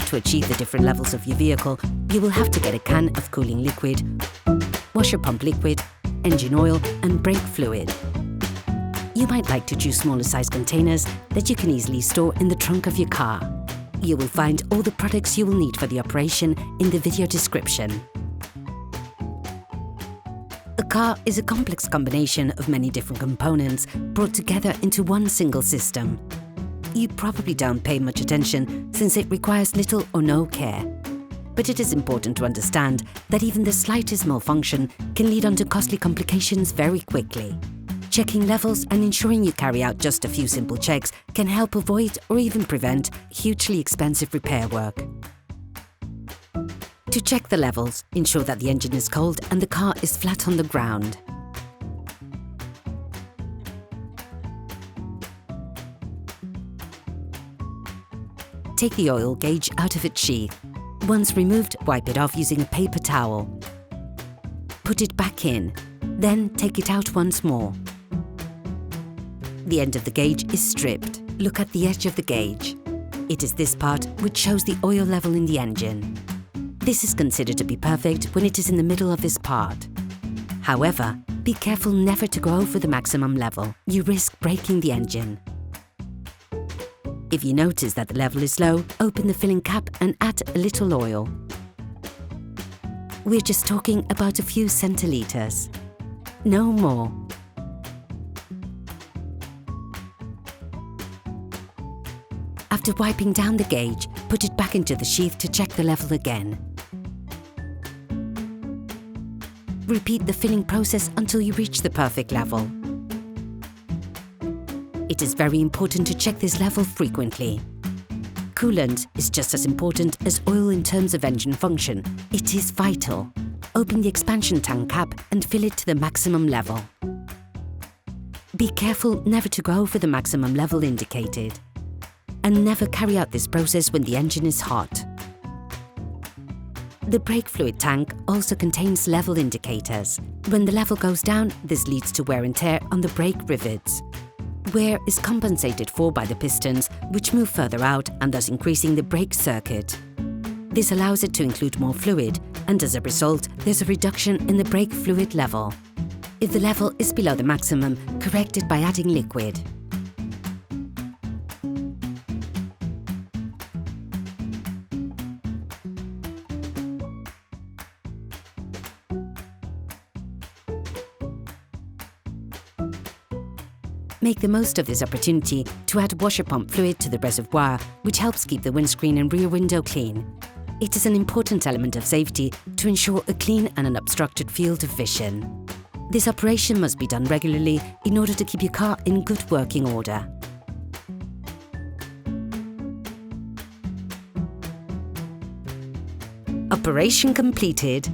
to achieve the different levels of your vehicle, you will have to get a can of cooling liquid, washer pump liquid, engine oil and brake fluid. You might like to choose smaller size containers that you can easily store in the trunk of your car. You will find all the products you will need for the operation in the video description. A car is a complex combination of many different components brought together into one single system. You probably don't pay much attention since it requires little or no care. But it is important to understand that even the slightest malfunction can lead on to costly complications very quickly. Checking levels and ensuring you carry out just a few simple checks can help avoid or even prevent hugely expensive repair work. To check the levels, ensure that the engine is cold and the car is flat on the ground. Take the oil gauge out of its sheath. Once removed, wipe it off using a paper towel. Put it back in, then take it out once more. The end of the gauge is stripped. Look at the edge of the gauge. It is this part which shows the oil level in the engine. This is considered to be perfect when it is in the middle of this part. However, be careful never to go over the maximum level. You risk breaking the engine. If you notice that the level is low, open the filling cap and add a little oil. We're just talking about a few centiliters. No more. After wiping down the gauge, put it back into the sheath to check the level again. Repeat the filling process until you reach the perfect level. It is very important to check this level frequently. Coolant is just as important as oil in terms of engine function. It is vital. Open the expansion tank cap and fill it to the maximum level. Be careful never to go over the maximum level indicated. And never carry out this process when the engine is hot. The brake fluid tank also contains level indicators. When the level goes down, this leads to wear and tear on the brake rivets. Wear is compensated for by the pistons, which move further out and thus increasing the brake circuit. This allows it to include more fluid, and as a result, there's a reduction in the brake fluid level. If the level is below the maximum, correct it by adding liquid. Make the most of this opportunity to add washer pump fluid to the reservoir, which helps keep the windscreen and rear window clean. It is an important element of safety to ensure a clean and unobstructed field of vision. This operation must be done regularly in order to keep your car in good working order. Operation completed.